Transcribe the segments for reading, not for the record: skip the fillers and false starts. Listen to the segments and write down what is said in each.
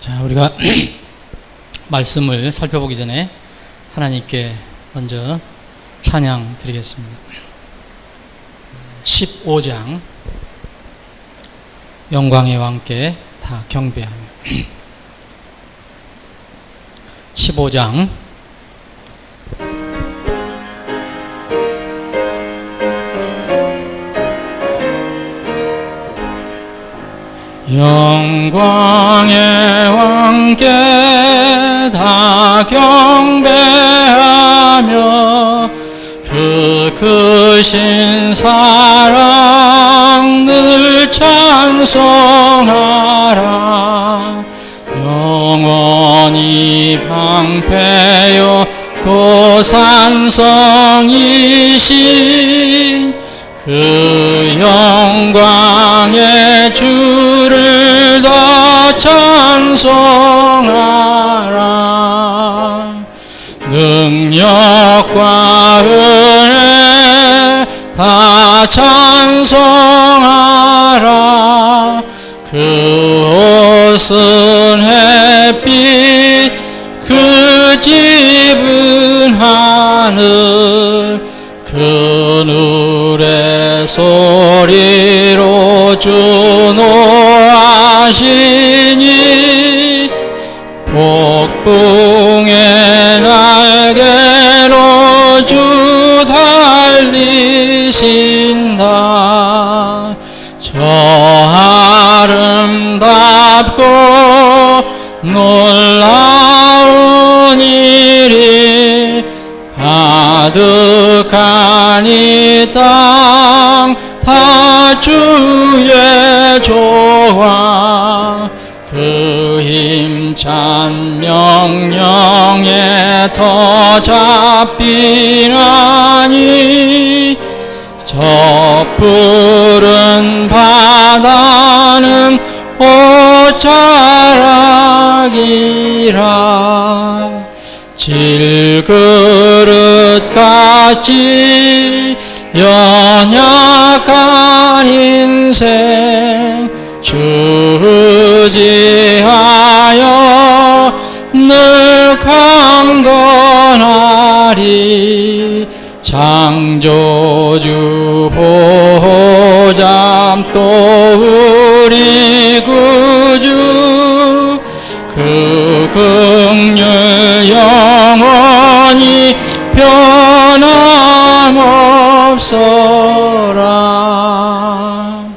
자, 우리가 말씀을 살펴보기 전에 하나님께 먼저 찬양 드리겠습니다. 15장 영광의 왕께 다 경배하며 15장 영광의 왕께 다 경배하며 그 크신 사랑 늘 찬송하라. 영원히 방패요 도산성이신 그 영광의 주를 다 찬송하라. 능력과 은혜 다 찬송하라. 그 옷은 햇빛 그 집은 하늘 그늘의 소리로 주 노하시니 폭풍의 날개로 주 달리신다. 저 아름답고 놀라운 일이 가득한 이 땅 다 주의 조화. 그 힘찬 명령에 더 잡히나니 저 푸른 바다는 옷자락이라. 질그릇같이 연약한 인생 주지하여 늘 강건하리. 창조주 보호자 또 우리 구주 그 긍휼 영원히 변함없어라.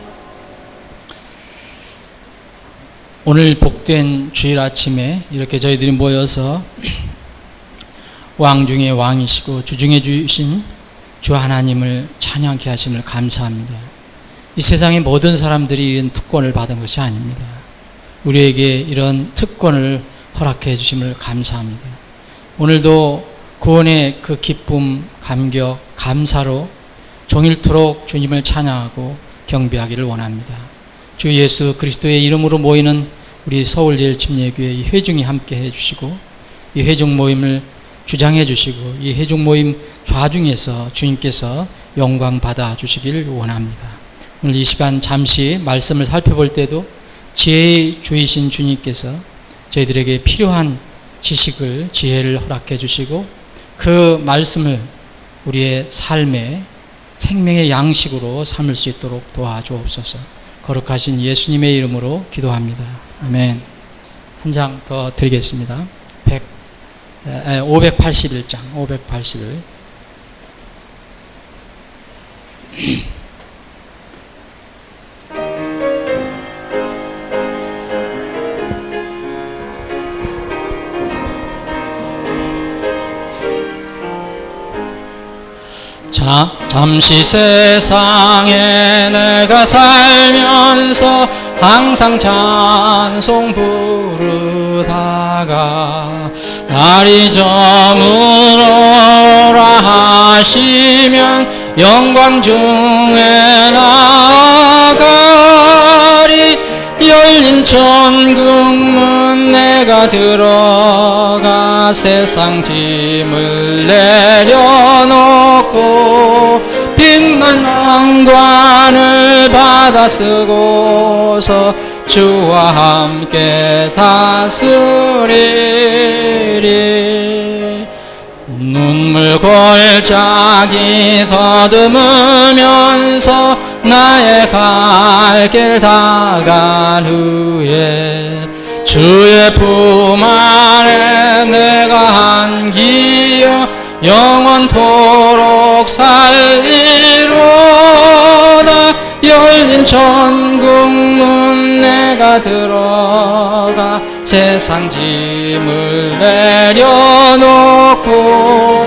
오늘 복된 주일 아침에 이렇게 저희들이 모여서 왕 중에 왕이시고 주 중에 주신 주 하나님을 찬양케 하심을 감사합니다. 이 세상의 모든 사람들이 이런 특권을 받은 것이 아닙니다. 우리에게 이런 특권을 허락해 주심을 감사합니다. 오늘도 구원의 그 기쁨, 감격, 감사로 종일토록 주님을 찬양하고 경배하기를 원합니다. 주 예수 그리스도의 이름으로 모이는 우리 서울제일침례교회 이 회중이 함께 해주시고 이 회중 모임을 주장해 주시고 이 회중 모임 좌중에서 주님께서 영광 받아 주시길 원합니다. 오늘 이 시간 잠시 말씀을 살펴볼 때도 지혜의 주이신 주님께서 저희들에게 필요한 지식을, 지혜를 허락해 주시고 그 말씀을 우리의 삶의 생명의 양식으로 삼을 수 있도록 도와주옵소서. 거룩하신 예수님의 이름으로 기도합니다. 아멘. 한 장 더 드리겠습니다. 581장 581. 자, 잠시 세상에 내가 살면서 항상 찬송 부르다가 날이 저물어라 하시면 영광 중에 나아가리. 열린 천국문 내가 들어가 세상 짐을 내려놓고 빛난 왕관을 받아 쓰고서 주와 함께 다스리리. 눈물 골짜기 더듬으면서 나의 갈 길 다 간 후에 주의 품 안에 내가 안기어 영원토록 살리로다. 열린 천국 문 내가 들어가 세상 짐을 내려놓고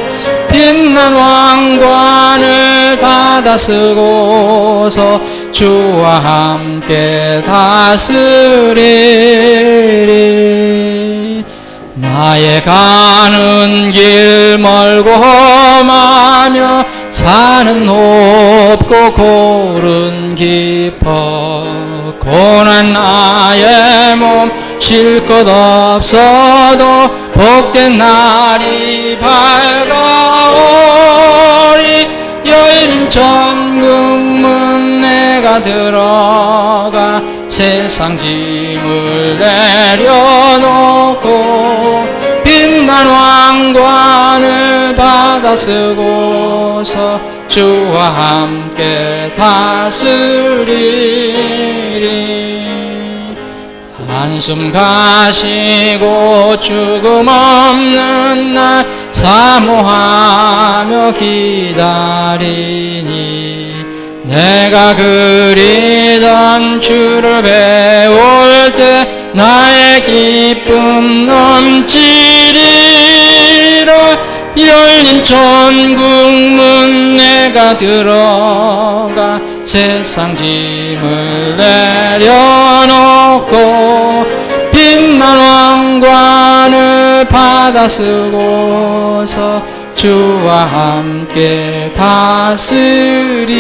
빛난 왕관을 받아 쓰고서 주와 함께 다스리리. 나의 가는 길 멀고 험하며 산은 높고 골은 깊어 고난 나의 몸 쉴 것 없어도 복된 날이 밝아오리. 열린 천국 문 내가 들어가 세상 짐을 내려놓고 빛난 왕관을 받아 쓰고서 주와 함께 다스리리. 한숨 가시고 죽음 없는 날 사모하며 기다리니 내가 그리던 주를 배울 때 나의 기쁨 넘치리라. 열린 천국 문 내가 들어가 세상 짐을 내려놓고 빛난 왕관을 받아 쓰고서 주와 함께 다스리리.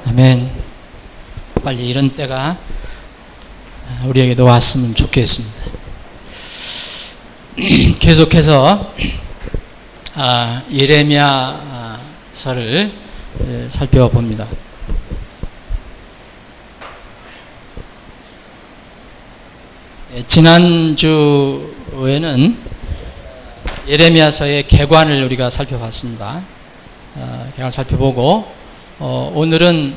아멘. 빨리 이런 때가 우리에게도 왔으면 좋겠습니다. 계속해서 예레미야서를 살펴봅니다. 지난주에는 예레미야서의 개관을 우리가 살펴봤습니다. 개관을 살펴보고 오늘은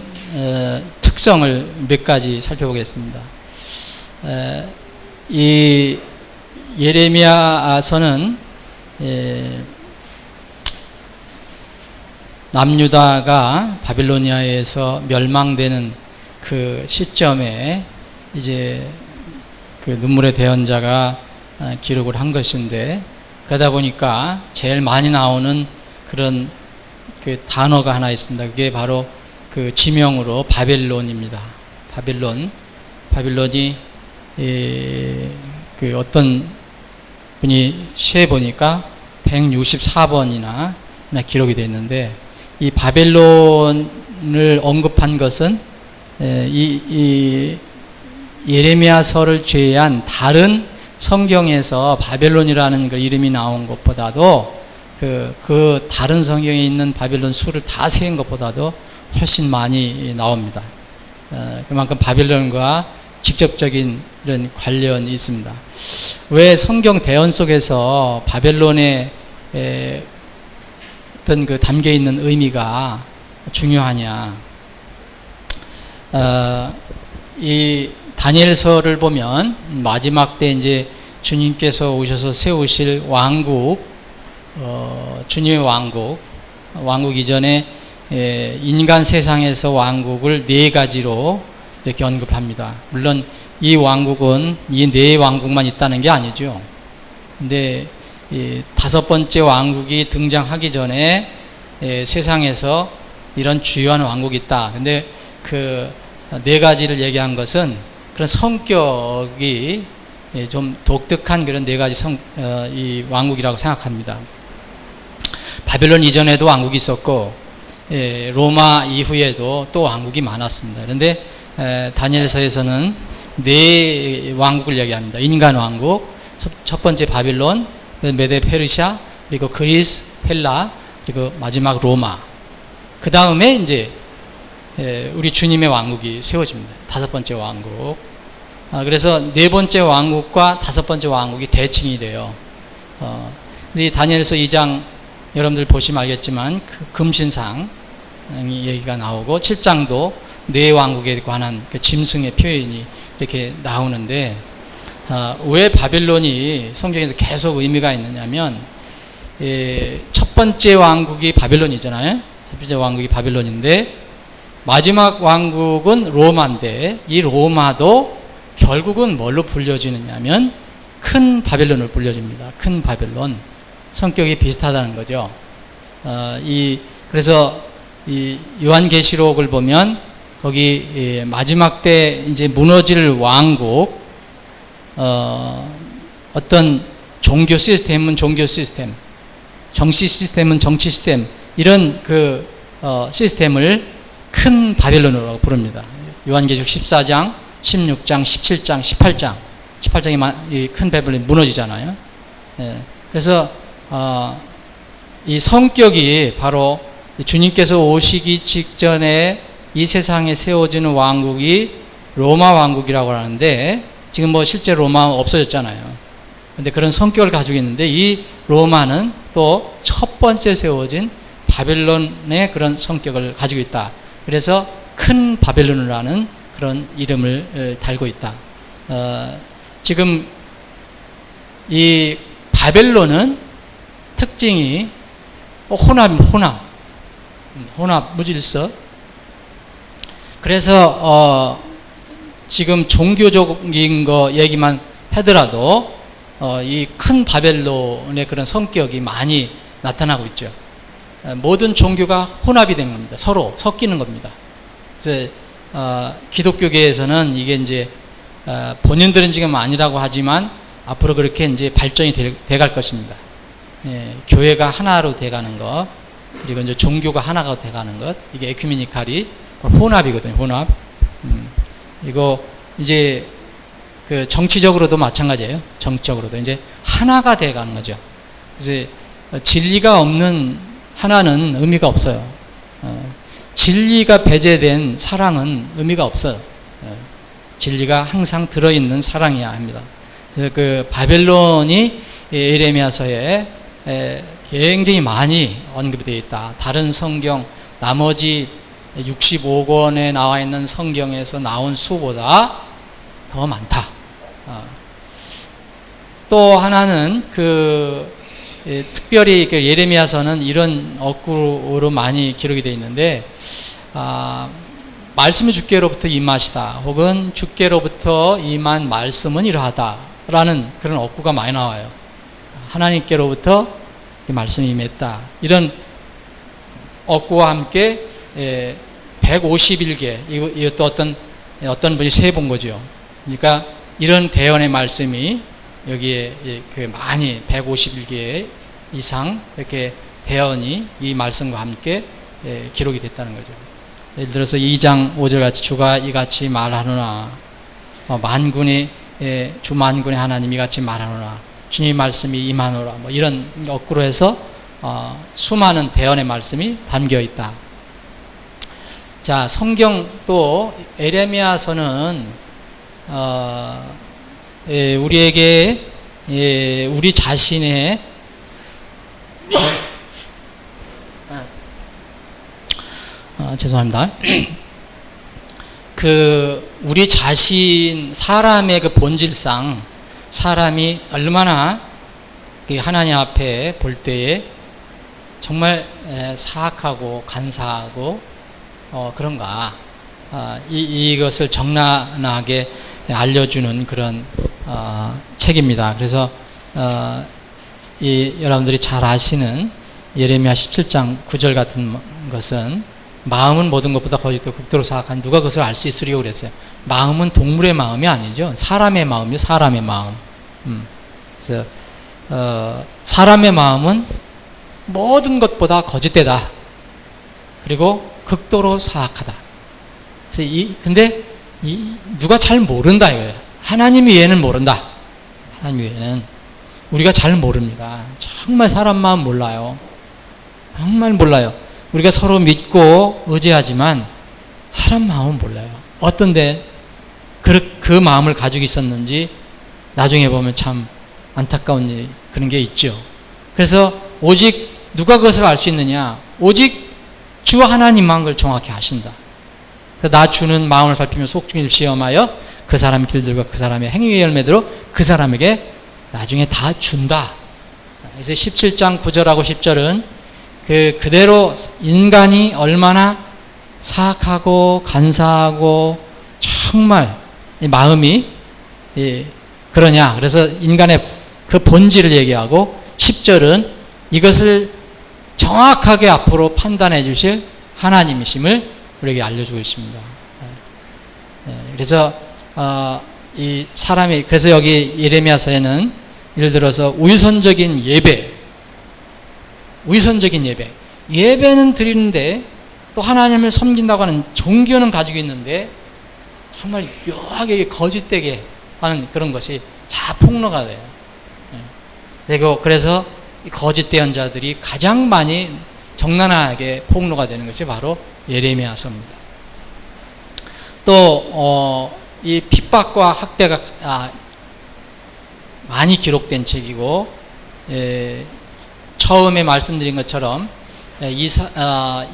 특성을 몇 가지 살펴보겠습니다. 이 예레미야서는 남유다가 바빌로니아에서 멸망되는 그 시점에 이제 그 눈물의 대언자가 기록을 한 것인데, 그러다 보니까 제일 많이 나오는 그런 그 단어가 하나 있습니다. 그게 바로 그 지명으로 바벨론입니다. 바빌론이 그 어떤 분이 세 보니까 164번이나 기록이 되어 있는데, 이 바벨론을 언급한 것은 이 예레미야서를 제외한 다른 성경에서 바벨론이라는 그 이름이 나온 것보다도 그 다른 성경에 있는 바벨론 수를 다 세운 것보다도 훨씬 많이 나옵니다. 그만큼 바벨론과 직접적인 이런 관련이 있습니다. 왜 성경 대언 속에서 바벨론의 어떤 그 담겨 있는 의미가 중요하냐? 이 다니엘서를 보면 마지막 때 이제 주님께서 오셔서 세우실 왕국, 주님의 왕국 이전에 인간 세상에서 왕국을 네 가지로 이렇게 언급합니다. 물론 이 왕국은 이 네 왕국만 있다는 게 아니죠. 근데 이 다섯 번째 왕국이 등장하기 전에 세상에서 이런 주요한 왕국이 있다. 근데 그 네 가지를 얘기한 것은 그런 성격이 좀 독특한 그런 네 가지 이 왕국이라고 생각합니다. 바벨론 이전에도 왕국이 있었고, 로마 이후에도 또 왕국이 많았습니다. 그런데 다니엘서에서는 네 왕국을 얘기합니다. 인간 왕국, 첫 번째 바빌론, 메데 페르시아, 그리고 그리스, 헬라, 그리고 마지막 로마. 그 다음에 이제 우리 주님의 왕국이 세워집니다. 다섯 번째 왕국. 그래서 네 번째 왕국과 다섯 번째 왕국이 대칭이 돼요. 근데 다니엘서 2장 여러분들 보시면 알겠지만 그 금신상 얘기가 나오고 7장도 네 왕국에 관한 그 짐승의 표현이 이렇게 나오는데 왜 바벨론이 성경에서 계속 의미가 있느냐면 첫 번째 왕국이 바벨론이잖아요. 첫 번째 왕국이 바벨론인데 마지막 왕국은 로마인데 이 로마도 결국은 뭘로 불려지느냐면 큰 바벨론을 불려집니다. 큰 바벨론. 성격이 비슷하다는 거죠. 그래서 이 요한계시록을 보면 거기 마지막 때 이제 무너질 왕국, 어떤 종교 시스템은 종교 시스템, 정치 시스템은 정치 시스템, 이런 그 시스템을 큰 바벨론으로 부릅니다. 요한계시록 14장, 16장, 17장, 18장, 18장이 큰 바벨론이 무너지잖아요. 그래서 이 성격이 바로 주님께서 오시기 직전에 이 세상에 세워지는 왕국이 로마 왕국이라고 하는데 지금 뭐 실제 로마 없어졌잖아요. 근데 그런 성격을 가지고 있는데 이 로마는 또 첫 번째 세워진 바벨론의 그런 성격을 가지고 있다. 그래서 큰 바벨론이라는 그런 이름을 달고 있다. 지금 이 바벨론은 특징이 혼합, 무질서. 그래서 지금 종교적인 거 얘기만 하더라도 이 큰 바벨론의 그런 성격이 많이 나타나고 있죠. 모든 종교가 혼합이 된 겁니다. 서로 섞이는 겁니다. 그래서 기독교계에서는 이게 이제 본인들은 지금 아니라고 하지만 앞으로 그렇게 이제 발전이 돼갈 것입니다. 교회가 하나로 돼가는 것, 그리고 이제 종교가 하나가 돼가는 것, 이게 에큐메니칼이 혼합이거든요. 혼합. 이거 이제 그 정치적으로도 마찬가지예요. 정치적으로도 이제 하나가 돼가는 거죠. 그래서 진리가 없는 하나는 의미가 없어요. 진리가 배제된 사랑은 의미가 없어요. 진리가 항상 들어있는 사랑이어야 합니다. 그래서 그 바벨론이 예레미야서에 굉장히 많이 언급이 되어 있다. 다른 성경 나머지 65권에 나와 있는 성경에서 나온 수보다 더 많다. 또 하나는 특별히 예레미야서는 이런 어구로 많이 기록이 되어 있는데 말씀이 주께로부터 임하시다 혹은 주께로부터 임한 말씀은 이러하다 라는 그런 어구가 많이 나와요. 하나님께로부터 말씀이 임했다. 이런 어구와 함께 151개, 이것도 어떤 분이 세본 거죠. 그러니까 이런 대언의 말씀이 여기에 많이 151개 이상 이렇게 대언이 이 말씀과 함께 기록이 됐다는 거죠. 예를 들어서 2장 5절 같이 주가 이같이 말하노라, 주 만군의 하나님이 같이 말하노라, 주님의 말씀이 임하노라, 뭐 이런 어구로 해서 수많은 대언의 말씀이 담겨 있다. 자, 성경 또 에레미야서는 우리에게 우리 자신의 죄송합니다. 우리 자신 사람의 그 본질상 사람이 얼마나 하나님 앞에 볼 때에 정말 사악하고 간사하고 그런가, 이것을 적나라하게 알려주는 그런 책입니다. 그래서 여러분들이 잘 아시는 예레미야 17장 9절 같은 것은 마음은 모든 것보다 거짓되고 극도로 사악한 누가 그것을 알 수 있으리요 그랬어요. 마음은 동물의 마음이 아니죠. 사람의 마음이요. 사람의 마음. 그래서 사람의 마음은 모든 것보다 거짓되다. 그리고 극도로 사악하다. 그래서 근데 누가 잘 모른다 이거예요. 하나님 외에는 모른다. 하나님 외에는 우리가 잘 모릅니다. 정말 사람 마음 몰라요. 정말 몰라요. 우리가 서로 믿고 의지하지만 사람 마음은 몰라요. 어떤데 그 마음을 가지고 있었는지 나중에 보면 참 안타까운 그런 게 있죠. 그래서 오직 누가 그것을 알 수 있느냐? 오직 주 하나님만 그걸 정확히 아신다. 그래서 나 주는 마음을 살피며 속중을 시험하여 그 사람의 길들과 그 사람의 행위의 열매대로 그 사람에게 나중에 다 준다. 그래서 17장 9절하고 10절은 그대로 인간이 얼마나 사악하고 간사하고 정말 마음이 그러냐. 그래서 인간의 그 본질을 얘기하고 10절은 이것을 정확하게 앞으로 판단해 주실 하나님이심을 우리에게 알려주고 있습니다. 그래서 이 사람이 그래서 여기 예레미야서에는 예를 들어서 위선적인 예배는 드리는데 또 하나님을 섬긴다고 하는 종교는 가지고 있는데 정말 묘하게 거짓되게 하는 그런 것이 다 폭로가 돼요. 그리고 그래서 거짓 대언자들이 가장 많이 적나라하게 폭로가 되는 것이 바로 예레미야서입니다. 또 이 핍박과 학대가 많이 기록된 책이고, 처음에 말씀드린 것처럼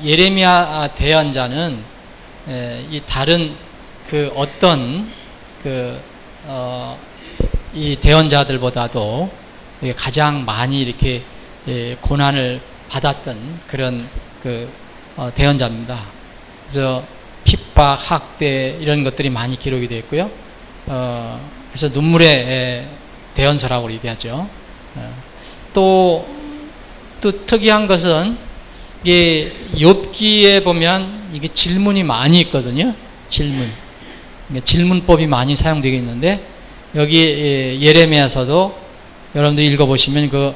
예레미야 대언자는 이 다른 그 어떤 이 대언자들보다도 가장 많이 이렇게 고난을 받았던 그런 대언자입니다. 그래서 핍박, 학대 이런 것들이 많이 기록이 되어 있고요. 그래서 눈물의 대언서라고 얘기하죠. 또 특이한 것은 이게 욥기에 보면 이게 질문이 많이 있거든요. 질문법이 많이 사용되고 있는데 여기 예레미야서도 여러분들이 읽어보시면 그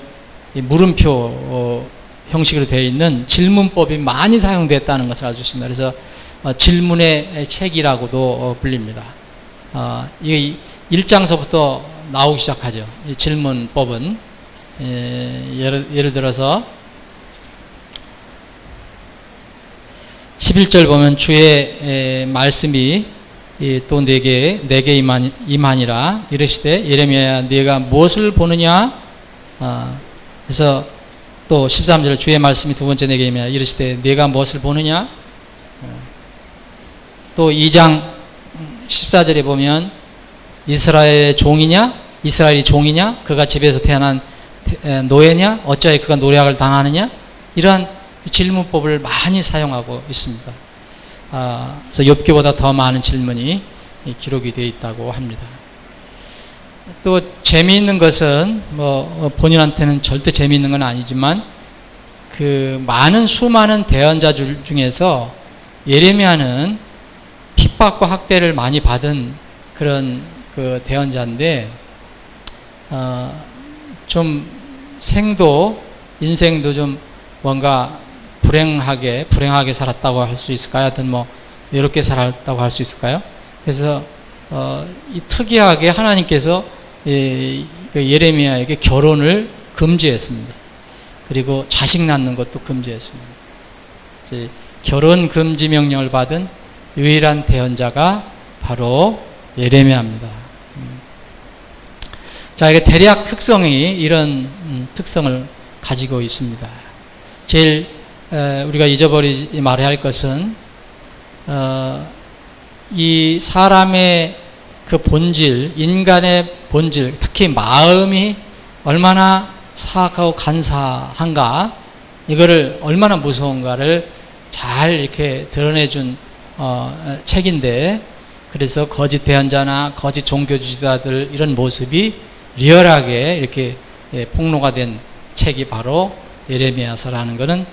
물음표 형식으로 되어 있는 질문법이 많이 사용됐다는 것을 알 수 있습니다. 그래서 질문의 책이라고도 불립니다. 이게 1장서부터 나오기 시작하죠. 이 질문법은 예를 들어서 11절 보면 주의 말씀이 또 내게 임하니라 이르시되 예레미야야 네가 무엇을 보느냐. 그래서 또 13절 주의 말씀이 두 번째 내게 임하니라 이르시되 네가 무엇을 보느냐. 또 2장 14절에 보면 이스라엘이 종이냐 그가 집에서 태어난 노예냐 어찌하여 그가 노략을 당하느냐. 이러한 질문법을 많이 사용하고 있습니다. 그래서 욥기보다 더 많은 질문이 기록이 되어 있다고 합니다. 또 재미있는 것은 본인한테는 절대 재미있는 건 아니지만 그 수많은 대언자들 중에서 예레미야는 핍박과 학대를 많이 받은 그런 그 대언자인데 좀 인생도 좀 뭔가 불행하게 살았다고 할 수 있을까요? 하여튼 이렇게 살았다고 할 수 있을까요? 그래서 이 특이하게 하나님께서 예레미야에게 결혼을 금지했습니다. 그리고 자식 낳는 것도 금지했습니다. 결혼 금지 명령을 받은 유일한 대언자가 바로 예레미야입니다. 자, 이게 대략 특성이 이런 특성을 가지고 있습니다. 제일 우리가 잊어버리지 말아야 할 것은 이 사람의 그 본질, 인간의 본질, 특히 마음이 얼마나 사악하고 간사한가, 이거를 얼마나 무서운가를 잘 이렇게 드러내준 책인데, 그래서 거짓 대언자나 거짓 종교주의자들 이런 모습이 리얼하게 이렇게 폭로가 된 책이 바로 예레미야서라는 것은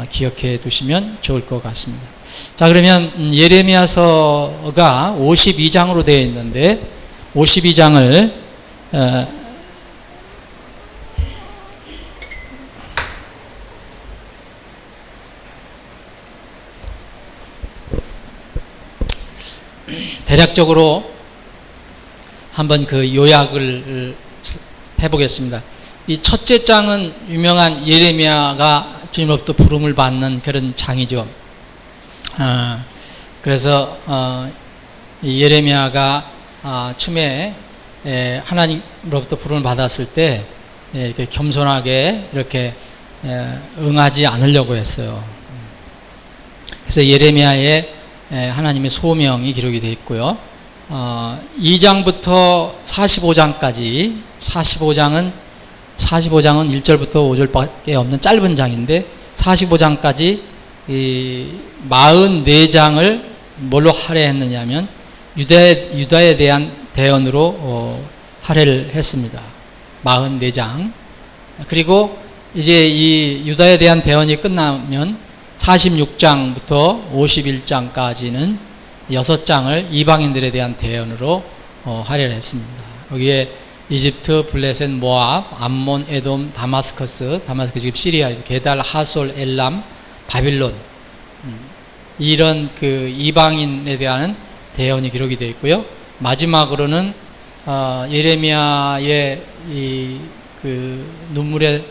기억해 두시면 좋을 것 같습니다. 자, 그러면 예레미야서가 52장으로 되어 있는데 52장을 대략적으로 한번 그 요약을 해보겠습니다. 이 첫째 장은 유명한 예레미야가 주님으로부터 부름을 받는 그런 장이죠. 그래서 이 예레미야가 처음에 하나님으로부터 부름을 받았을 때 이렇게 겸손하게 이렇게 응하지 않으려고 했어요. 그래서 예레미야에 하나님의 소명이 기록이 되어 있고요. 2장부터 45장까지 45장은 1절부터 5절밖에 없는 짧은 장인데 45장까지 이 44장을 뭘로 할애했느냐면 유다에 대한 대언으로 할애를 했습니다. 44장. 그리고 이제 이 유다에 대한 대언이 끝나면 46장부터 51장까지는 6장을 이방인들에 대한 대언으로 할애를 했습니다. 여기에 이집트, 블레셋, 모압, 암몬, 에돔, 다마스커스 지금 시리아, 게달, 하솔, 엘람, 바빌론 이런 그 이방인에 대한 대언이 기록이 되어 있고요. 마지막으로는 예레미야의 이 그 눈물의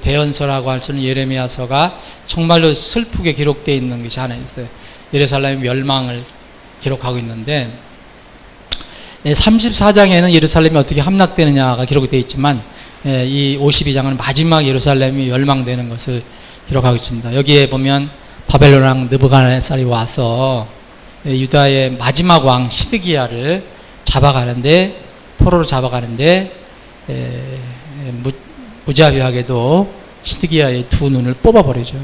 대언서라고 할 수 있는 예레미야서가 정말로 슬프게 기록되어 있는 것이 하나 있어요. 예루살렘의 멸망을 기록하고 있는데 34장에는 예루살렘이 어떻게 함락되느냐가 기록이 되어 있지만 이 52장은 마지막 예루살렘이 멸망되는 것을 기록하고 있습니다. 여기에 보면 바벨론 왕 느부갓네살이 와서 유다의 마지막 왕 시드기야를 잡아가는데 포로로 잡아가는데 무자비하게도 시드기야의 두 눈을 뽑아버리죠.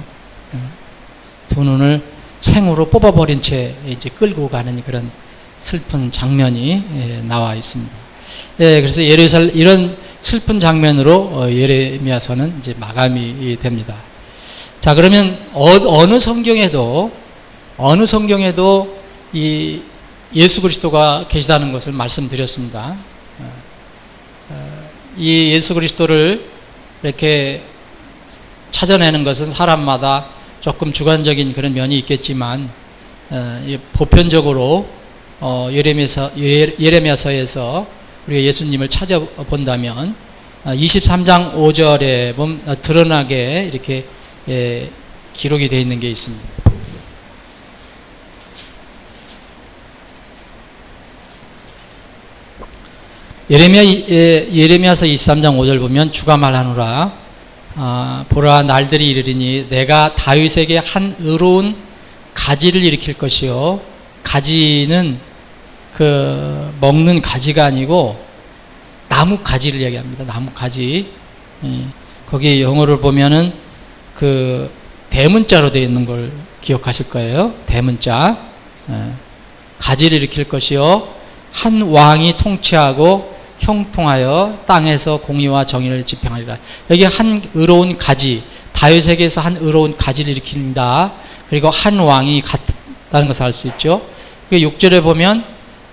두 눈을 생으로 뽑아버린 채 이제 끌고 가는 그런 슬픈 장면이 나와 있습니다. 그래서 이런 슬픈 장면으로 예레미야서는 이제 마감이 됩니다. 자, 그러면 어느 성경에도 이 예수 그리스도가 계시다는 것을 말씀드렸습니다. 이 예수 그리스도를 이렇게 찾아내는 것은 사람마다 조금 주관적인 그런 면이 있겠지만 보편적으로 예레미야서에서 우리가 예수님을 찾아본다면 23장 5절에 보면 드러나게 이렇게 기록이 되어 있는 게 있습니다. 예레미야서 23장 5절 보면 주가 말하노라 보라 날들이 이르리니 내가 다윗에게 한 의로운 가지를 일으킬 것이요. 가지는 그 먹는 가지가 아니고 나무 가지를 얘기합니다. 나무 가지. 거기 영어를 보면은 그 대문자로 되어 있는 걸 기억하실 거예요. 대문자. 가지를 일으킬 것이요. 한 왕이 통치하고 형통하여 땅에서 공의와 정의를 집행하리라. 여기 한 의로운 가지, 다윗에게서 한 의로운 가지를 일으킵니다. 그리고 한 왕이 같다는 것을 알 수 있죠. 6절에 보면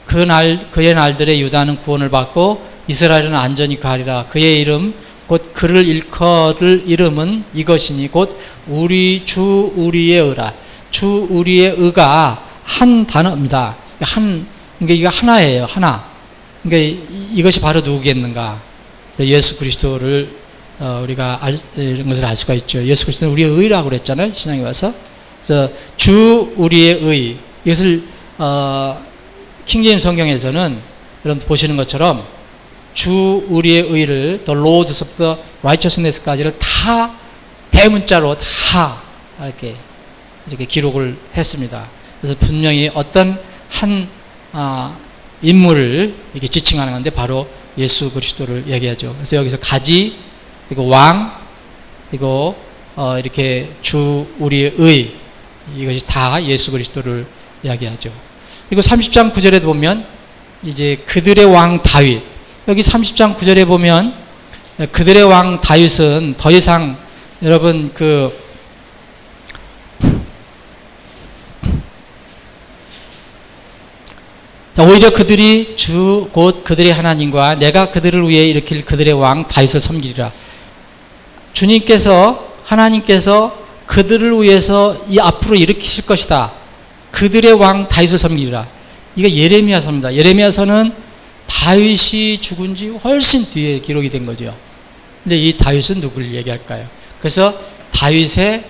그의 날들에 유다는 구원을 받고 이스라엘은 안전히 가리라. 그의 이름 곧 그를 일컬을 이름은 이것이니 곧 우리 주 우리의 의라. 주 우리의 의가 한 단어입니다. 그러니까 이게 하나예요. 하나. 그러니까 이것이 바로 누구겠는가? 예수 그리스도를 우리가 이런 것을 알 수가 있죠. 예수 그리스도는 우리의 의라고 그랬잖아요. 신앙에 와서. 그래서 주 우리의 의. 이것을 킹제임스 성경에서는 여러분 보시는 것처럼 주 우리의 의를 the Lord of the righteousness까지를 다 대문자로 다 이렇게 기록을 했습니다. 그래서 분명히 어떤 한 인물을 이렇게 지칭하는 건데 바로 예수 그리스도를 얘기하죠. 그래서 여기서 가지, 그리고 왕, 그리고 이렇게 주 우리의 의, 이것이 다 예수 그리스도를 이야기하죠. 그리고 30장 9절에 보면 이제 그들의 왕 다윗, 여기 30장 9절에 보면 그들의 왕 다윗은 더 이상 여러분 오히려 그들이 주 곧 그들의 하나님과 내가 그들을 위해 일으킬 그들의 왕 다윗을 섬기리라. 주님께서 하나님께서 그들을 위해서 이 앞으로 일으키실 것이다. 그들의 왕 다윗을 섬기리라. 이게 예레미야서입니다. 예레미야서는 다윗이 죽은 지 훨씬 뒤에 기록이 된 거죠. 근데 이 다윗은 누구를 얘기할까요? 그래서 다윗의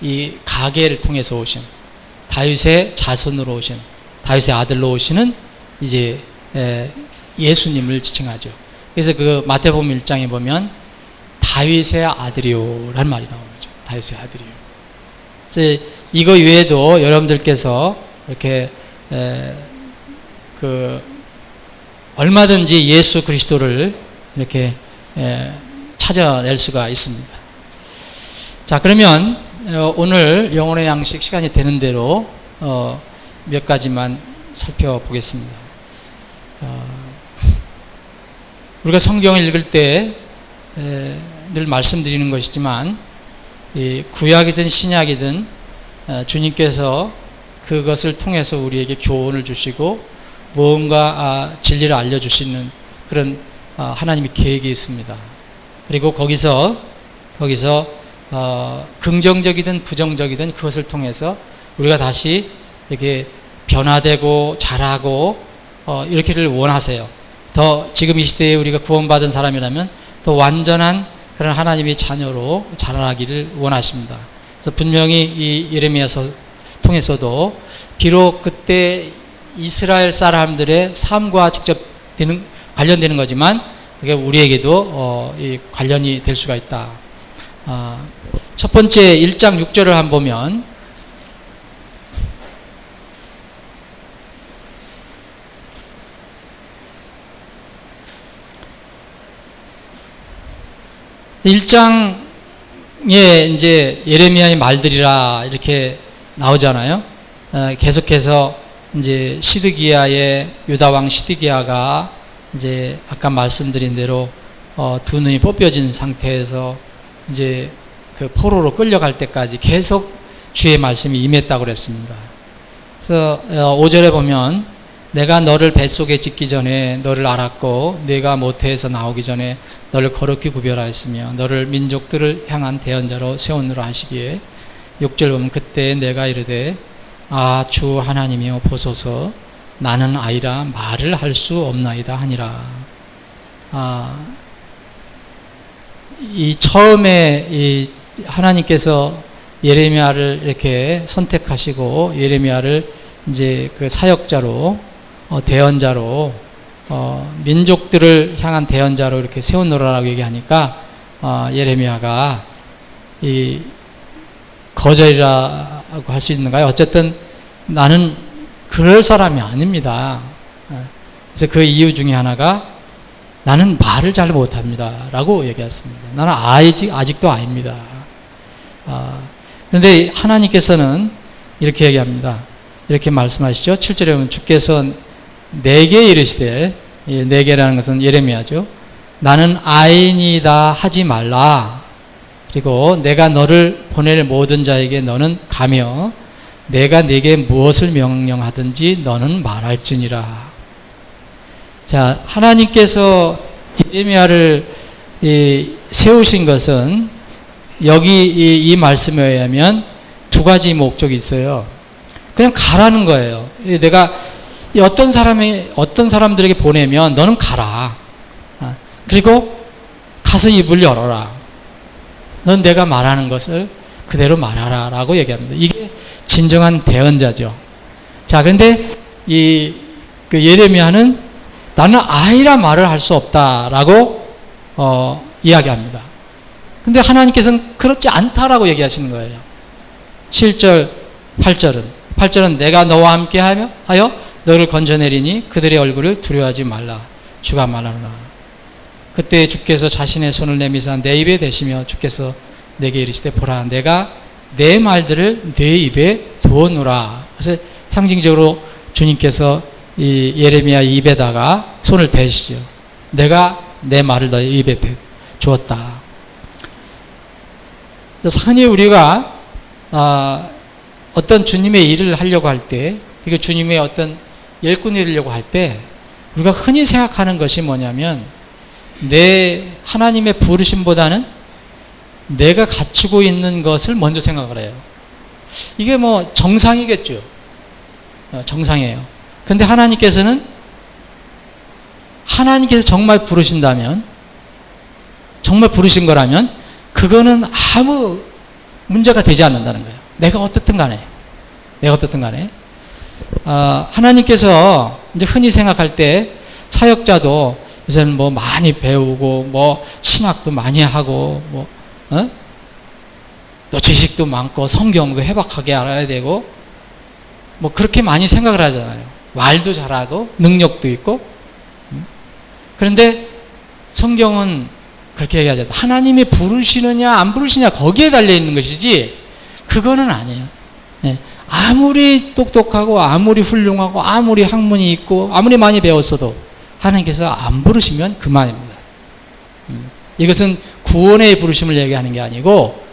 이 가계를 통해서 오신 다윗의 자손으로 오신, 다윗의 아들로 오시는 이제 예수님을 지칭하죠. 그래서 그 마태복음 1장에 보면 다윗의 아들이요 라는 말이 나오는 거죠. 다윗의 아들이요. 그래서 이거 외에도 여러분들께서 이렇게 얼마든지 예수 그리스도를 이렇게 찾아낼 수가 있습니다. 자, 그러면 오늘 영혼의 양식 시간이 되는 대로 몇 가지만 살펴보겠습니다. 우리가 성경을 읽을 때 늘 말씀드리는 것이지만 구약이든 신약이든 주님께서 그것을 통해서 우리에게 교훈을 주시고 무언가 진리를 알려주시는 그런 하나님의 계획이 있습니다. 그리고 거기서 긍정적이든 부정적이든 그것을 통해서 우리가 다시 이렇게 변화되고 자라고 이렇게를 원하세요. 더 지금 이 시대에 우리가 구원받은 사람이라면 더 완전한 그런 하나님의 자녀로 자라기를 원하십니다. 그래서 분명히 이 예레미야서 통해서도 비록 그때 이스라엘 사람들의 삶과 직접 관련되는 거지만 그게 우리에게도 관련이 될 수가 있다. 첫 번째 1장 6절을 한번 보면 (1장에) 이제 예레미야의 말들이라 이렇게 나오잖아요. 계속해서 이제 시드기야의 유다 왕 시드기야가 이제 아까 말씀드린 대로 두 눈이 뽑혀진 상태에서 이제 그 포로로 끌려갈 때까지 계속 주의 말씀이 임했다고 그랬습니다. 그래서 5절에 보면 내가 너를 뱃속에 짓기 전에 너를 알았고 네가 모태에서 나오기 전에 너를 거룩히 구별하였으며 너를 민족들을 향한 대언자로 세우느라 하시기에 6절 보면 그때 내가 이르되 아 주 하나님이여 보소서 나는 아이라 말을 할 수 없나이다 하니라. 이 처음에 이 하나님께서 예레미야를 이렇게 선택하시고 예레미야를 이제 그 사역자로 대언자로 민족들을 향한 대언자로 이렇게 세우노라라고 얘기하니까 예레미야가 이 거절이라고 할 수 있는가요? 어쨌든 나는 그럴 사람이 아닙니다. 그래서 그 이유 중에 하나가 나는 말을 잘 못합니다 라고 얘기했습니다. 나는 아직도 아닙니다. 그런데 하나님께서는 이렇게 얘기합니다. 이렇게 말씀하시죠. 7절에 보면 주께서 내게 이르시되, 내게라는 것은 예레미야죠. 나는 아이니다 하지 말라. 그리고 내가 너를 보낼 모든 자에게 너는 가며 내가 네게 무엇을 명령하든지 너는 말할지니라. 자, 하나님께서 예레미야를 세우신 것은 여기 이 말씀에 의하면 두 가지 목적이 있어요. 그냥 가라는 거예요. 내가 어떤 사람들에게 보내면 너는 가라. 그리고 가서 입을 열어라. 넌 내가 말하는 것을 그대로 말하라 라고 얘기합니다. 이게 진정한 대언자죠. 자, 그런데 그 예레미야는 나는 아이라 말을 할 수 없다라고 이야기합니다. 근데 하나님께서는 그렇지 않다라고 얘기하시는 거예요. 7절, 8절은 내가 너와 함께 하여 너를 건져내리니 그들의 얼굴을 두려워하지 말라. 주가 말하노라. 그때 주께서 자신의 손을 내미사 내 입에 대시며 주께서 내게 이르시되 보라 내가 내 말들을 내 입에 두었노라. 그래서 상징적으로 주님께서 이 예레미야 입에다가 손을 대시죠. 내가 내 말을 너의 입에 주었다. 흔히 우리가 어떤 주님의 일을 하려고 할 때, 그리고 주님의 어떤 일꾼이 되려고 할 때 우리가 흔히 생각하는 것이 뭐냐면 내 하나님의 부르심보다는 내가 갖추고 있는 것을 먼저 생각을 해요. 이게 뭐 정상이겠죠. 정상이에요. 근데 하나님께서 정말 부르신다면, 정말 부르신 거라면 그거는 아무 문제가 되지 않는다는 거예요. 내가 어떻든 간에. 내가 어떻든 간에 하나님께서 이제 흔히 생각할 때 사역자도 요새는 뭐 많이 배우고 뭐 신학도 많이 하고 뭐 또 지식도 많고 성경도 해박하게 알아야 되고 뭐 그렇게 많이 생각을 하잖아요. 말도 잘하고 능력도 있고. 그런데 성경은 그렇게 얘기하죠. 하나님이 부르시느냐 안 부르시냐 거기에 달려 있는 것이지 그거는 아니에요. 네. 아무리 똑똑하고 아무리 훌륭하고 아무리 학문이 있고 아무리 많이 배웠어도 하나님께서 안 부르시면 그만입니다. 이것은 구원의 부르심을 얘기하는 게 아니고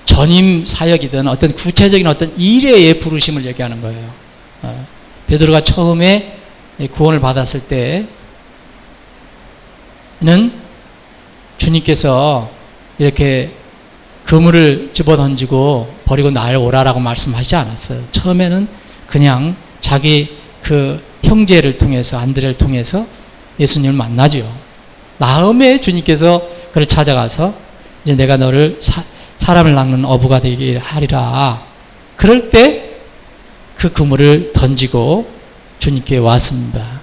전임 사역이든 어떤 구체적인 어떤 일의 부르심을 얘기하는 거예요. 베드로가 처음에 구원을 받았을 때는 주님께서 이렇게 그물을 집어 던지고 버리고 날 오라라고 말씀하시지 않았어요. 처음에는 그냥 자기 그 형제를 통해서 안드레를 통해서 예수님을 만나죠. 다음에 주님께서 그를 찾아가서 이제 내가 너를 사람을 낚는 어부가 되게 하리라. 그럴 때 그 그물을 던지고 주님께 왔습니다.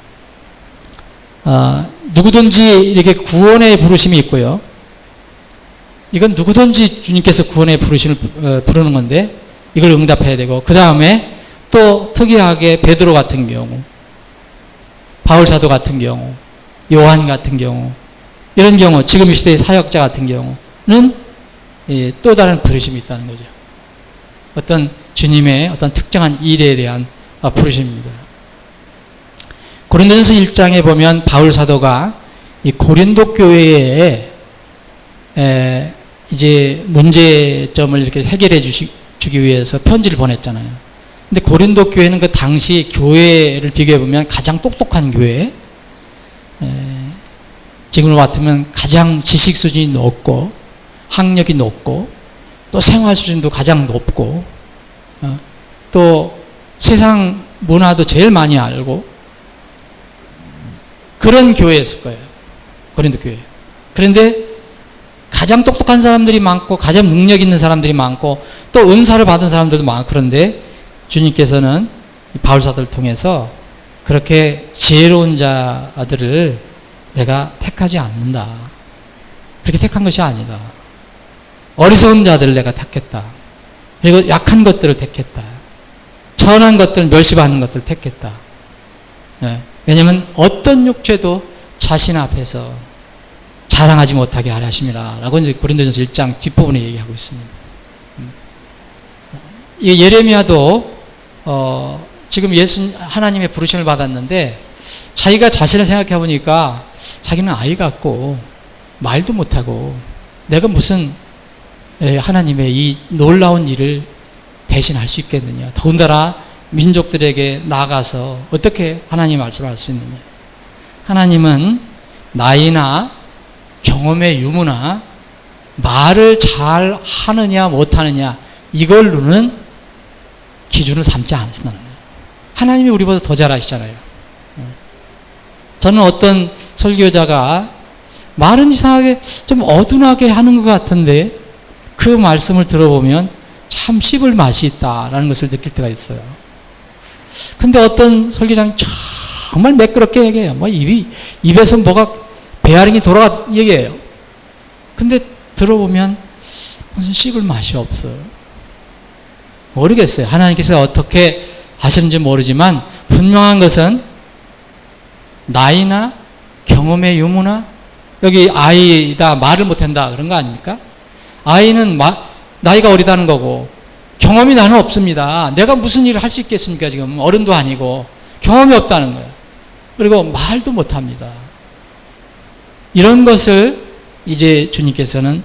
누구든지 이렇게 구원의 부르심이 있고요. 이건 누구든지 주님께서 구원의 부르심을 부르는 건데 이걸 응답해야 되고 그 다음에 또 특이하게 베드로 같은 경우 바울 사도 같은 경우 요한 같은 경우 이런 경우 지금 이 시대의 사역자 같은 경우는 또 다른 부르심이 있다는 거죠. 어떤 주님의 어떤 특정한 일에 대한 부르심입니다. 고린도전서 1장에 보면 바울 사도가 이 고린도 교회에 이제 문제점을 이렇게 해결해 주기 위해서 편지를 보냈잖아요. 근데 고린도 교회는 그 당시 교회를 비교해 보면 가장 똑똑한 교회, 지금으로 같으면 가장 지식 수준이 높고 학력이 높고 또 생활 수준도 가장 높고 또 세상 문화도 제일 많이 알고 그런 교회였을 거예요. 고린도 교회. 그런데 가장 똑똑한 사람들이 많고 가장 능력 있는 사람들이 많고 또 은사를 받은 사람들도 많고 그런데 주님께서는 바울 사도를 통해서 그렇게 지혜로운 자들을 내가 택하지 않는다. 그렇게 택한 것이 아니다. 어리석은 자들을 내가 택했다. 그리고 약한 것들을 택했다. 천한 것들, 멸시받는 것들을 택했다. 네. 왜냐하면 어떤 육체도 자신 앞에서 자랑하지 못하게 하려 하심이라 라고 이제 고린도전서 1장 뒷부분에 얘기하고 있습니다. 이 예레미야도 지금 하나님의 부르심을 받았는데 자기가 자신을 생각해 보니까 자기는 아이 같고 말도 못하고 내가 무슨 하나님의 이 놀라운 일을 대신할 수 있겠느냐. 더군다나 민족들에게 나아가서 어떻게 하나님 말씀을 할 수 있느냐. 하나님은 나이나 경험의 유무나 말을 잘 하느냐 못하느냐 이걸로는 기준을 삼지 않으신다는 거예요. 하나님이 우리보다 더 잘하시잖아요. 저는 어떤 설교자가 말은 이상하게 좀 어둔하게 하는 것 같은데 그 말씀을 들어보면 참 씹을 맛이 있다라는 것을 느낄 때가 있어요. 근데 어떤 설교자는 정말 매끄럽게 얘기해요. 뭐 입에서 뭐가 배아링이 돌아가 얘기해요. 근데 들어보면 무슨 씹을 맛이 없어요. 모르겠어요. 하나님께서 어떻게 하시는지 모르지만 분명한 것은 나이나 경험의 유무나 여기 아이다 말을 못한다 그런 거 아닙니까? 아이는 나이가 어리다는 거고 경험이 나는 없습니다. 내가 무슨 일을 할 수 있겠습니까? 지금 어른도 아니고 경험이 없다는 거예요. 그리고 말도 못합니다. 이런 것을 이제 주님께서는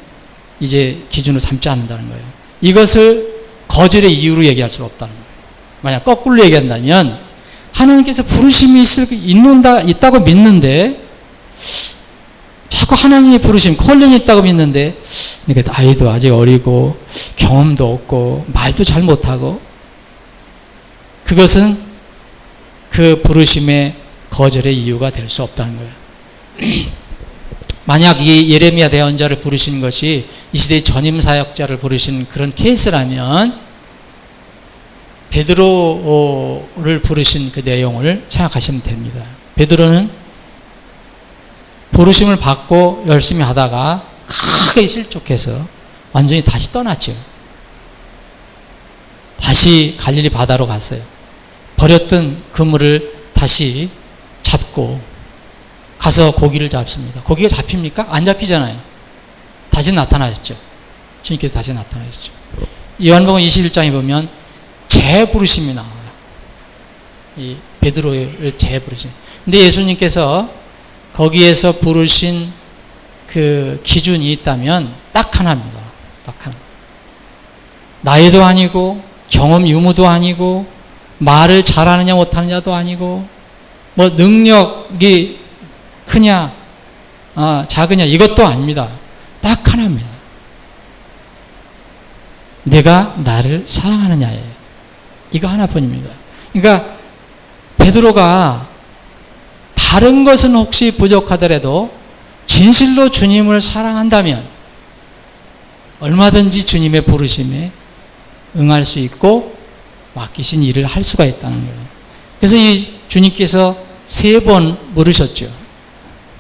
이제 기준으로 삼지 않는다는 거예요. 이것을 거절의 이유로 얘기할 수 없다는 거예요. 만약 거꾸로 얘기한다면 하나님께서 부르심이 있다고 믿는데 자꾸 하나님의 부르심, 콜링이 있다고 믿는데 그러니까 아이도 아직 어리고 경험도 없고 말도 잘 못하고 그것은 그 부르심의 거절의 이유가 될 수 없다는 거예요. 만약 이 예레미야 대언자를 부르신 것이 이 시대의 전임 사역자를 부르신 그런 케이스라면 베드로를 부르신 그 내용을 생각하시면 됩니다. 베드로는 부르심을 받고 열심히 하다가 크게 실족해서 완전히 다시 떠났죠. 다시 갈릴리 바다로 갔어요. 버렸던 그물을 다시 잡고 가서 고기를 잡습니다. 고기가 잡힙니까? 안 잡히잖아요. 다시 나타나셨죠. 주님께서 다시 나타나셨죠. 요한복음 21장에 보면 재부르심이 나와요. 이 베드로를 재부르심. 근데 예수님께서 거기에서 부르신 그 기준이 있다면 딱 하나입니다. 딱 하나. 나이도 아니고 경험 유무도 아니고 말을 잘하느냐 못하느냐도 아니고 뭐 능력이 크냐 작으냐 이것도 아닙니다. 딱 하나입니다. 내가 나를 사랑하느냐예요. 이거 하나뿐입니다. 그러니까 베드로가 다른 것은 혹시 부족하더라도 진실로 주님을 사랑한다면 얼마든지 주님의 부르심에 응할 수 있고 맡기신 일을 할 수가 있다는 거예요. 그래서 이 주님께서 3번 물으셨죠.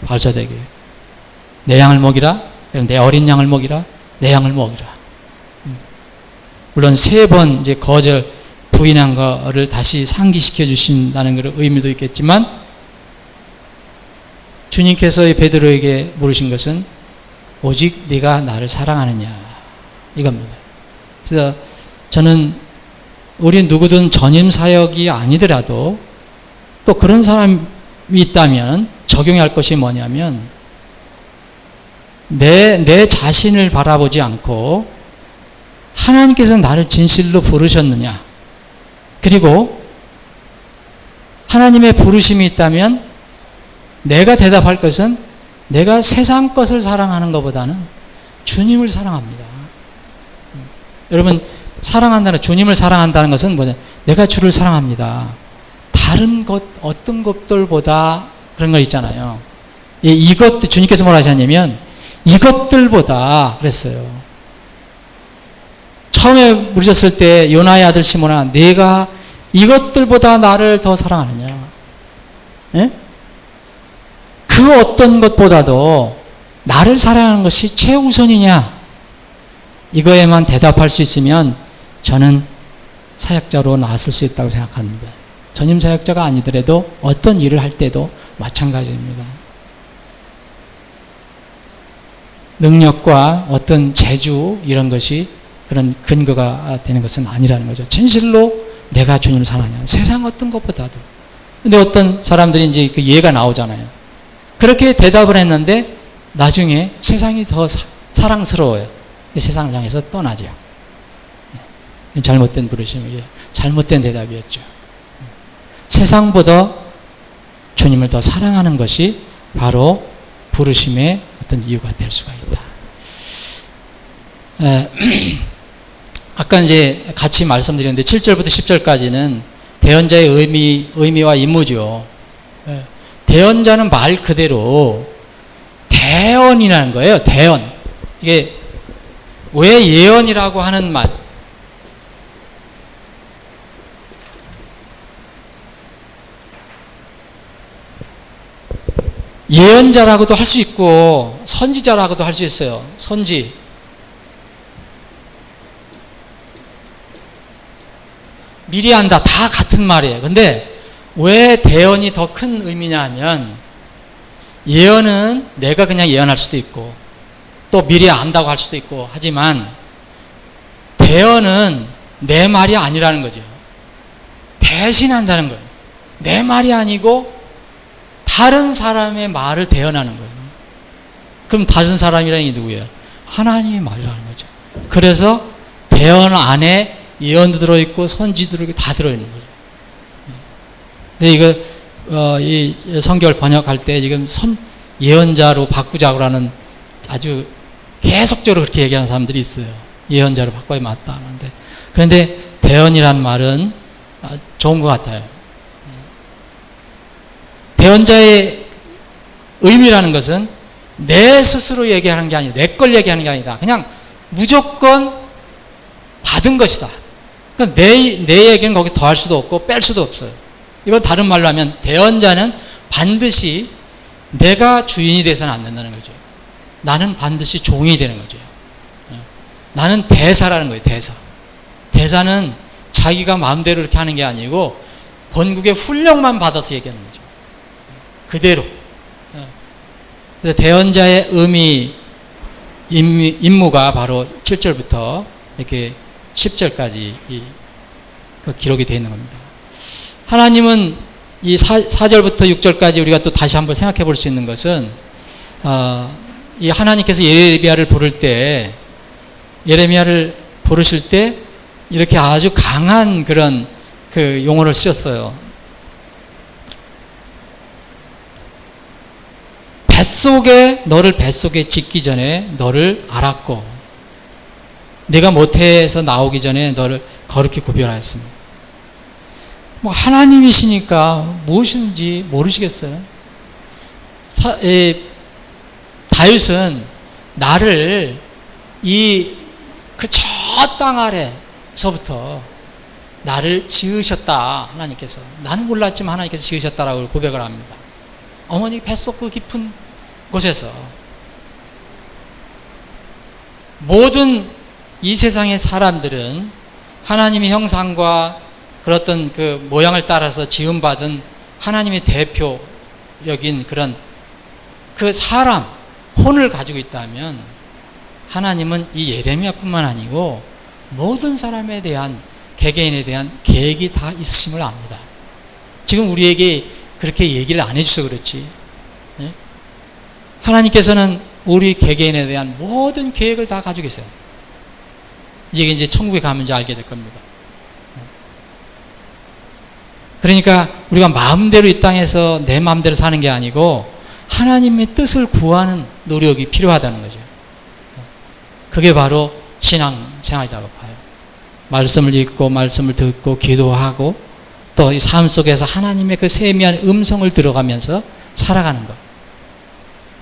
발자되게 내 양을 먹이라, 내 어린 양을 먹이라, 내 양을 먹이라. 물론 3번 이제 거절 부인한 거를 다시 상기시켜 주신다는 그런 의미도 있겠지만 주님께서 베드로에게 물으신 것은 오직 네가 나를 사랑하느냐 이겁니다. 그래서 저는 우리 누구든 전임 사역이 아니더라도 또 그런 사람이 있다면 적용할 것이 뭐냐면 내 자신을 바라보지 않고 하나님께서 나를 진실로 부르셨느냐, 그리고 하나님의 부르심이 있다면 내가 대답할 것은 내가 세상 것을 사랑하는 것보다는 주님을 사랑합니다. 여러분, 사랑한다는, 주님을 사랑한다는 것은 뭐냐? 내가 주를 사랑합니다. 다른 것, 어떤 것들보다 그런 거 있잖아요. 이것들, 주님께서 뭐라 하셨냐면 이것들보다 그랬어요. 처음에 부르셨을 때 요나의 아들 시몬아, 네가 이것들보다 나를 더 사랑하느냐? 예? 그 어떤 것보다도 나를 사랑하는 것이 최우선이냐? 이거에만 대답할 수 있으면 저는 사역자로 나왔을 수 있다고 생각합니다. 전임 사역자가 아니더라도 어떤 일을 할 때도 마찬가지입니다. 능력과 어떤 재주 이런 것이 그런 근거가 되는 것은 아니라는 거죠. 진실로 내가 주님을 사랑하냐. 세상 어떤 것보다도. 근데 어떤 사람들이 이제 그 예가 나오잖아요. 그렇게 대답을 했는데 나중에 세상이 더 사랑스러워요. 세상을 향해서 떠나죠. 잘못된 부르심이에요. 잘못된 대답이었죠. 세상보다 주님을 더 사랑하는 것이 바로 부르심의 어떤 이유가 될 수가 있다. 아까 이제 같이 말씀드렸는데 7절부터 10절까지는 대언자의 의미와 임무죠. 대언자는 말 그대로 대언이라는 거예요. 대언. 이게 왜 예언이라고 하는 말? 예언자라고도 할 수 있고 선지자라고도 할 수 있어요. 선지. 미리 한다. 다 같은 말이에요. 근데 왜 대언이 더 큰 의미냐 하면 예언은 내가 그냥 예언할 수도 있고 또 미리 안다고 할 수도 있고 하지만 대언은 내 말이 아니라는 거죠. 대신한다는 거예요. 내 말이 아니고 다른 사람의 말을 대언하는 거예요. 그럼 다른 사람이라는 게 누구예요? 하나님의 말이라는 거죠. 그래서 대언 안에 예언도 들어있고 선지도 들어있고 다 들어있는 거죠. 근데 이거 이 성경을 번역할 때 지금 예언자로 바꾸자고 하는 아주 계속적으로 그렇게 얘기하는 사람들이 있어요. 예언자로 바꿔야 맞다 하는데, 그런데 대언이라는 말은 좋은 것 같아요. 대언자의 의미라는 것은 내 스스로 얘기하는 게 아니라 내 걸 얘기하는 게 아니다. 그냥 무조건 받은 것이다. 그러니까 내 얘기는 거기 더할 수도 없고 뺄 수도 없어요. 이건 다른 말로 하면 대언자는 반드시 내가 주인이 돼서는 안 된다는 거죠. 나는 반드시 종이 되는 거죠. 나는 대사라는 거예요. 대사는 자기가 마음대로 이렇게 하는 게 아니고 본국의 훈령만 받아서 얘기하는 거죠. 그대로. 그래서 대언자의 임무가 바로 7절부터 이렇게 10절까지 그 기록이 되어 있는 겁니다. 하나님은 이 4절부터 6절까지 우리가 또 다시 한번 생각해 볼 수 있는 것은 이 하나님께서 예레미야를 부르실 때 이렇게 아주 강한 그런 그 용어를 쓰셨어요. 너를 뱃속에 짓기 전에 너를 알았고 내가 모태에서 나오기 전에 너를 거룩히 구별하였습니다. 뭐 하나님이시니까 무엇인지 모르시겠어요? 다윗은 나를 그 저 땅 아래서부터 나를 지으셨다. 하나님께서. 나는 몰랐지만 하나님께서 지으셨다라고 고백을 합니다. 어머니 뱃속 그 깊은 곳에서 모든 이 세상의 사람들은 하나님의 형상과 그런 그 모양을 따라서 지음받은 하나님의 대표적인 그런 그 사람, 혼을 가지고 있다면 하나님은 이 예레미야뿐만 아니고 모든 사람에 대한 개개인에 대한 계획이 다 있으심을 압니다. 지금 우리에게 그렇게 얘기를 안 해주셔서 그렇지. 네? 하나님께서는 우리 개개인에 대한 모든 계획을 다 가지고 계세요. 이제 천국에 가면 이제 알게 될 겁니다. 그러니까 우리가 마음대로 이 땅에서 내 마음대로 사는 게 아니고 하나님의 뜻을 구하는 노력이 필요하다는 거죠. 그게 바로 신앙생활이라고 봐요. 말씀을 읽고 말씀을 듣고 기도하고 또 이 삶 속에서 하나님의 그 세미한 음성을 들어가면서 살아가는 것.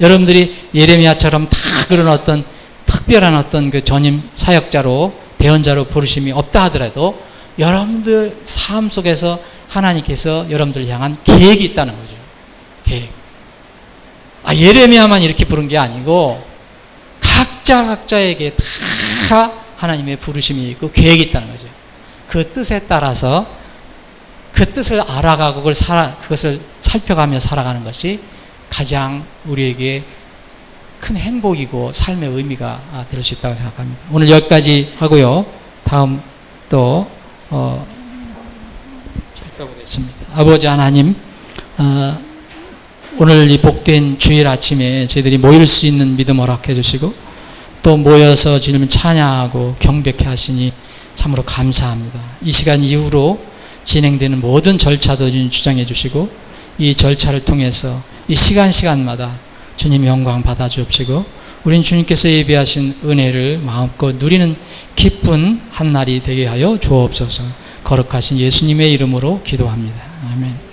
여러분들이 예레미야처럼 다 그런 어떤 특별한 어떤 그 전임 사역자로 대언자로 부르심이 없다 하더라도 여러분들 삶 속에서 하나님께서 여러분들을 향한 계획이 있다는 거죠. 계획. 예레미야만 이렇게 부른 게 아니고 각자에게 다 하나님의 부르심이 있고 계획이 있다는 거죠. 그 뜻에 따라서 그 뜻을 알아가고 그것을 살펴가며 살아가는 것이 가장 우리에게 큰 행복이고 삶의 의미가 될 수 있다고 생각합니다. 오늘 여기까지 하고요. 다음 또 살펴보겠습니다. 아버지 하나님, 오늘 이 복된 주일 아침에 저희들이 모일 수 있는 믿음 허락해 주시고 또 모여서 주님을 찬양하고 경배케 하시니 참으로 감사합니다. 이 시간 이후로 진행되는 모든 절차도 주님 주장해 주시고 이 절차를 통해서 이 시간마다 주님 영광 받아 주옵시고 우린 주님께서 예비하신 은혜를 마음껏 누리는 기쁜 한 날이 되게 하여 주옵소서. 거룩하신 예수님의 이름으로 기도합니다. 아멘.